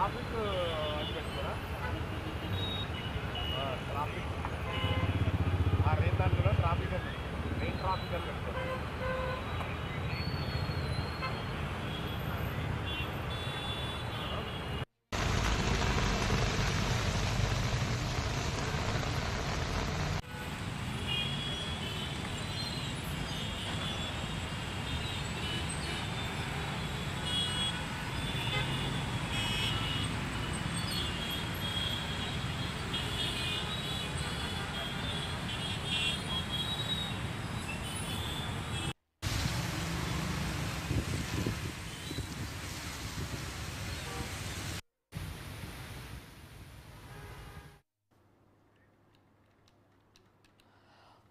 Traffic అని పెట్టుకోరా traffic ఆ రెయిన్ దాంట్లో ట్రాఫిక్ అని రెయిన్ ట్రాఫిక్ అని పెట్టుకోరా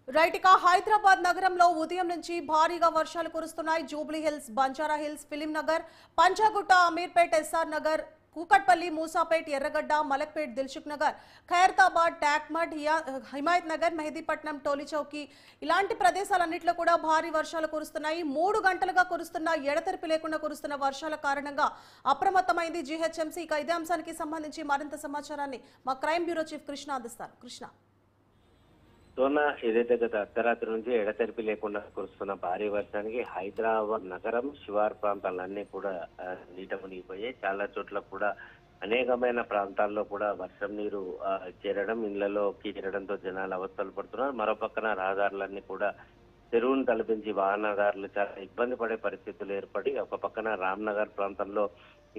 రైట్ ఇక హైదరాబాద్ నగరంలో ఉదయం నుంచి భారీగా వర్షాలు కురుస్తున్నాయి. జూబ్లీ హిల్స్, బంజారా హిల్స్, ఫిలిం నగర్, పంచాగుట్ట, అమీర్పేట్, ఎస్ఆర్ నగర్, కూకట్పల్లి, మూసాపేట్, ఎర్రగడ్డ, మలక్పేట్, దిల్సుఖ్ నగర్, ఖైరతాబాద్, టాక్మడ్, హిమాయత్ నగర్, మెహదీపట్నం, టోలీచౌకి ఇలాంటి ప్రదేశాలన్నింటిలో కూడా భారీ వర్షాలు కురుస్తున్నాయి. 3 గంటలుగా కురుస్తున్న ఎడతెరిపి లేకుండా కురుస్తున్న వర్షాల కారణంగా అప్రమత్తమైంది జీహెచ్ఎంసీ. ఇక ఇదే అంశానికి సంబంధించి మరింత సమాచారాన్ని మా క్రైమ్ బ్యూరో చీఫ్ కృష్ణ అందిస్తారు. కృష్ణ, సోనా, ఏదైతే గత అర్ధరాత్రి నుంచి ఎడతెరిపి లేకుండా కురుస్తున్న భారీ వర్షానికి హైదరాబాద్ నగరం శివారు ప్రాంతాలన్నీ కూడా నీట మునిగిపోయాయి. చాలా చోట్ల కూడా అనేకమైన ప్రాంతాల్లో కూడా వర్షం నీరు చేరడం, ఇళ్లలోకి చేరడంతో జనాలు అవస్థలు పడుతున్నారు. మరోపక్కన రహదారులన్నీ కూడా చెరువును తలపించి వాహనదారులు చాలా ఇబ్బంది పడే పరిస్థితులు ఏర్పడి, ఒక పక్కన రామ్నగర్ ప్రాంతంలో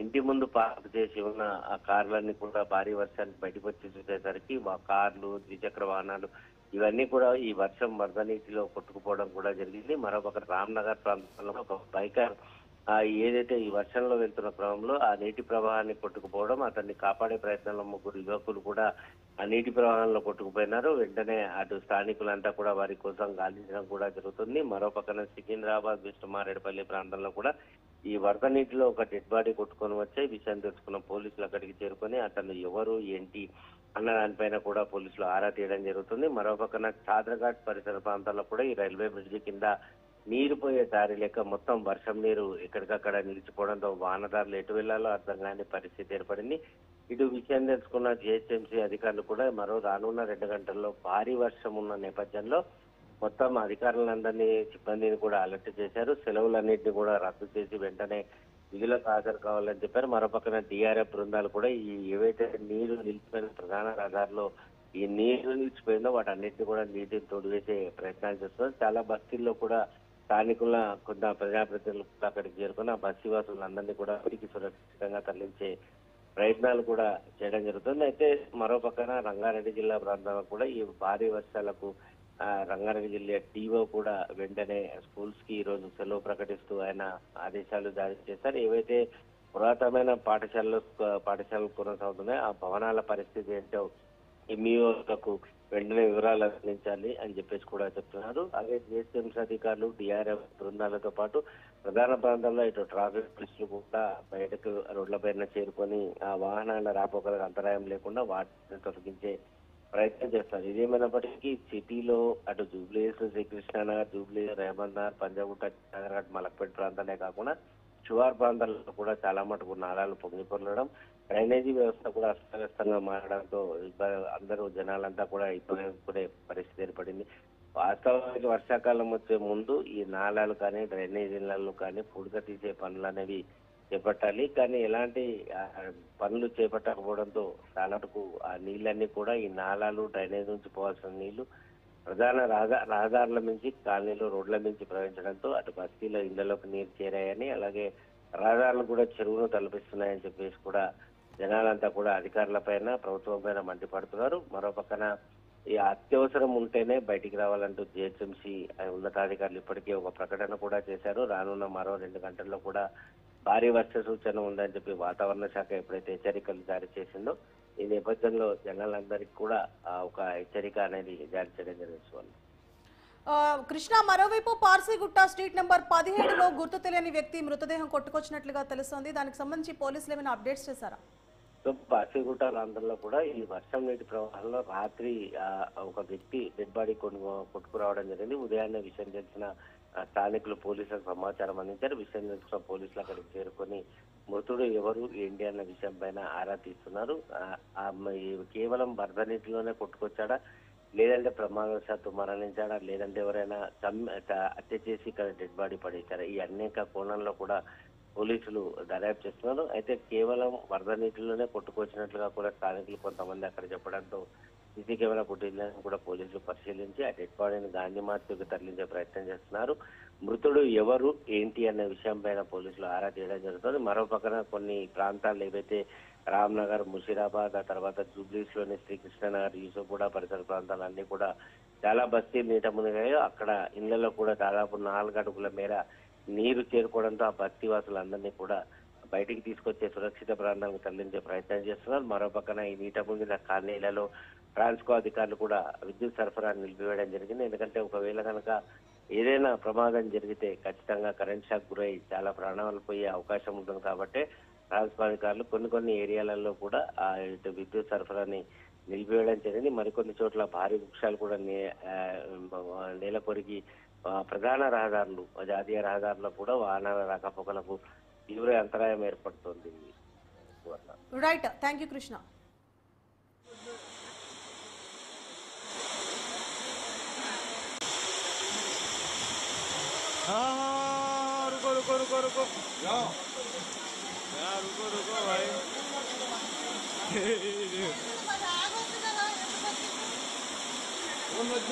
ఇంటి ముందు పార్క్ చేసి ఉన్న ఆ కార్లన్నీ కూడా భారీ వర్షానికి బయటకు వచ్చి చూసేసరికి కార్లు, ద్విచక్ర వాహనాలు ఇవన్నీ కూడా ఈ వర్షం వరద నీటిలో కొట్టుకుపోవడం కూడా జరిగింది. మరొక రామ్నగర్ ప్రాంతంలో ఒక బైకర్ ఏదైతే ఈ వర్షంలో వెళ్తున్న క్రమంలో ఆ నీటి ప్రవాహాన్ని కొట్టుకుపోవడం, అతన్ని కాపాడే ప్రయత్నంలో 3 యువకులు కూడా ఆ నీటి ప్రవాహంలో కొట్టుకుపోయినారు. వెంటనే అటు స్థానికులంతా కూడా వారి కోసం గాలించడం కూడా జరుగుతుంది. మరోపక్కన సికింద్రాబాద్, విష్ణుమారేడుపల్లి ప్రాంతంలో కూడా ఈ వరద నీటిలో ఒక డెడ్ బాడీ కొట్టుకొని వచ్చే విషయం తెలుసుకున్న పోలీసులు అక్కడికి చేరుకొని అతను ఎవరు ఏంటి అన్న దానిపైన కూడా పోలీసులు ఆరా తీయడం జరుగుతుంది. మరోపక్కన చాదరఘాట్ పరిసర ప్రాంతాల్లో కూడా ఈ రైల్వే బ్రిడ్జి కింద నీరు పోయే దారి లేక మొత్తం వర్షం నీరు ఎక్కడికక్కడ నిలిచిపోవడంతో వాహనదారులు ఎటు వెళ్లాలో అర్థం కాని పరిస్థితి ఏర్పడింది. ఇటు విషయం తెలుసుకున్న జిహెచ్ఎంసీ అధికారులు కూడా మరో రానున్న 2 గంటల్లో భారీ వర్షం ఉన్న నేపథ్యంలో మొత్తం అధికారులందరినీ, సిబ్బందిని కూడా అలర్ట్ చేశారు. సెలవులన్నింటినీ కూడా రద్దు చేసి వెంటనే విధులకు హాజరు కావాలని చెప్పారు. మరోపక్కన డిఆర్ఎఫ్ బృందాలు కూడా ఈ ఏవైతే నీరు నిలిచిపోయిన ప్రధాన రహదారిలో ఈ నీరు నిలిచిపోయిందో వాటన్నిటిని కూడా నీటిని తోడివేసే ప్రయత్నాలు చేస్తున్నారు. చాలా బస్తీల్లో కూడా స్థానికుల కొంత ప్రజాప్రతినిధులు అక్కడికి చేరుకుని ఆ బస్తీ వాసులందరినీ కూడా ఇంటికి సురక్షితంగా తరలించే ప్రయత్నాలు కూడా చేయడం జరుగుతుంది. అయితే మరోపక్కన రంగారెడ్డి జిల్లా ప్రాంతంలో కూడా ఈ భారీ వర్షాలకు రంగారెడ్డి జిల్లా టీఓ కూడా వెంటనే స్కూల్స్ కి ఈ రోజు సెలవు ప్రకటిస్తూ ఆయన ఆదేశాలు జారీ చేశారు. ఏవైతే పురాతనమైన పాఠశాలలు కొనసాగుతున్నాయో ఆ భవనాల పరిస్థితి ఏంటో ఎంఈఓలకు వెంటనే వివరాలు అందించాలి అని చెప్పేసి కూడా చెప్తున్నారు. అలాగే జిహెచ్ఎంసీ అధికారులు, డిఆర్ఎఫ్ బృందాలతో పాటు ప్రధాన ప్రాంతాల్లో ఇటు ట్రాఫిక్ పోలీసులు కూడా బయటకు రోడ్లపైన చేరుకొని ఆ వాహనాల రాపోకలకు అంతరాయం లేకుండా వాటిని తొలగించే ప్రయత్నం చేస్తారు. ఇదేమైనప్పటికీ సిటీలో అటు జూబ్లీహిల్స్, శ్రీకృష్ణానగర్, జూబ్లీహిల్స్, రేవంత్ నగర్, పంజాగుట్ట, చాదరఘాట్, మలక్పేట్ ప్రాంతాలే కాకుండా శివారు ప్రాంతాల్లో కూడా చాలా మటుకు నాలాలు పొంగిపొరలడం, డ్రైనేజీ వ్యవస్థ కూడా అస్తవ్యస్తంగా మారడంతో అందరూ జనాలంతా కూడా ఇబ్బంది పరిస్థితి ఏర్పడింది. వాస్తవానికి వర్షాకాలం వచ్చే ముందు ఈ నాలాలు కానీ డ్రైనేజీలలో కానీ పూడిక తీసే పనులు అనేవి చేపట్టాలి. కానీ ఎలాంటి పనులు చేపట్టకపోవడంతో చాలాకు ఆ నీళ్ళన్నీ కూడా ఈ నాలాలు, డ్రైనేజ్ నుంచి పోవాల్సిన నీళ్లు ప్రధాన రహదారుల నుంచి, కాలనీలు, రోడ్ల నుంచి ప్రవహించడంతో అటు బస్తీలో ఇళ్లలోకి నీరు చేరాయని, అలాగే రహదారులు కూడా చెరువును తలపిస్తున్నాయని చెప్పేసి కూడా జనాలంతా కూడా అధికారుల పైన, ప్రభుత్వం పైన మండిపడుతున్నారు. మరోపక్కన ఈ అత్యవసరం ఉంటేనే బయటికి రావాలంటూ జిహెచ్ఎంసీ ఉన్నతాధికారులు ఇప్పటికే ఒక ప్రకటన కూడా చేశారు. రానున్న మరో 2 గంటల్లో కూడా భారీ వర్ష సూచన ఉందని చెప్పి వాతావరణ శాఖ ఎప్పుడైతే హెచ్చరికలు జారీ చేసిందో ఈ నేపథ్యంలో జనాలందరికీ కూడా ఒక హెచ్చరిక అనేది జారీ చేయడం జరుగుతుంది. కృష్ణ, మరోవైపు పార్సీగుట్ట స్ట్రీట్ నెంబర్ 17లో గుర్తు తెలియని వ్యక్తి మృతదేహం కొట్టుకొచ్చినట్లుగా తెలుస్తోంది. దానికి సంబంధించి పోలీసులు ఏమైనా అప్డేట్స్ చేశారా? పార్సీగుట్ట ప్రాంతంలో కూడా ఈ వర్షం నీటి ప్రవాహంలో రాత్రి ఒక వ్యక్తి డెడ్ బాడీ కొట్టుకురావడం జరిగింది. ఉదయాన్నే విషయం తెలిసిన స్థానికులు పోలీసులకు సమాచారం అందించారు. విషయం తెలుసుకున్న పోలీసులు అక్కడికి చేరుకొని మృతుడు ఎవరు ఏంటి అన్న విషయం పైన ఆరా తీస్తున్నారు. కేవలం వరద నీటిలోనే కొట్టుకొచ్చాడా, లేదంటే ప్రమాదవశాత్తు మరణించాడా, లేదంటే ఎవరైనా హత్య చేసి ఇక్కడ డెడ్ బాడీ పడేశారా, ఈ అనేక కోణంలో కూడా పోలీసులు దర్యాప్తు చేస్తున్నారు. అయితే కేవలం వరద నీటిలోనే కొట్టుకొచ్చినట్లుగా కూడా స్థానికులు కొంతమంది అక్కడ చెప్పడంతో సీసీ కెమెరా ఫుటేజ్లను కూడా పోలీసులు పరిశీలించి ఆ డెడ్ బాడీని గాంధీ మార్చుకు తరలించే ప్రయత్నం చేస్తున్నారు. మృతుడు ఎవరు ఏంటి అనే విషయం పైన పోలీసులు ఆరా తీయడం జరుగుతుంది. మరో పక్కన కొన్ని ప్రాంతాలు ఏవైతే రామ్నగర్, ముషీరాబాద్, ఆ తర్వాత జూబ్లీస్ లోని శ్రీకృష్ణనగర్, యూసుఫ్గూడ పరిసర ప్రాంతాలన్నీ కూడా చాలా బస్తీలు నీట మునిగాయో అక్కడ ఇళ్లలో కూడా దాదాపు 4 అడుగుల మేర నీరు చేరుకోవడంతో ఆ బస్తీ వాసులందరినీ కూడా బయటికి తీసుకొచ్చే సురక్షిత ప్రాంతాలకు తరలించే ప్రయత్నం చేస్తున్నారు. మరో పక్కన ఈ నీట మునిగిన కాలనీలలో ట్రాన్స్కో అధికారులు కూడా విద్యుత్ సరఫరా నిలిపివేయడం జరిగింది. ఎందుకంటే ఒకవేళ కనుక ఏదైనా ప్రమాదం జరిగితే ఖచ్చితంగా కరెంట్ షాక్ గురై చాలా ప్రాణాలు పోయే అవకాశం ఉంటుంది కాబట్టి ట్రాన్స్కో అధికారులు కొన్ని ఏరియాలలో కూడా ఇటు విద్యుత్ సరఫరాని నిలిపివేయడం జరిగింది. మరికొన్ని చోట్ల భారీ వృక్షాలు కూడా నేల కొరిగి ప్రధాన రహదారులు, జాతీయ రహదారుల్లో కూడా వాహనాల రాకపోకలకు తీవ్ర అంతరాయం ఏర్పడుతోంది. Right, thank you Krishna. रुको जाओ यार, रुको भाई। कौन बच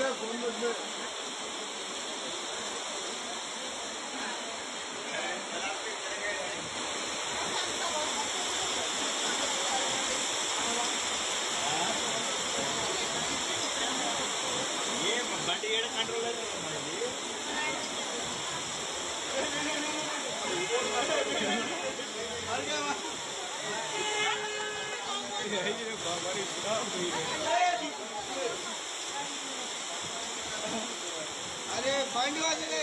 ये बंडी कंट्रोल अरे बंडी वाले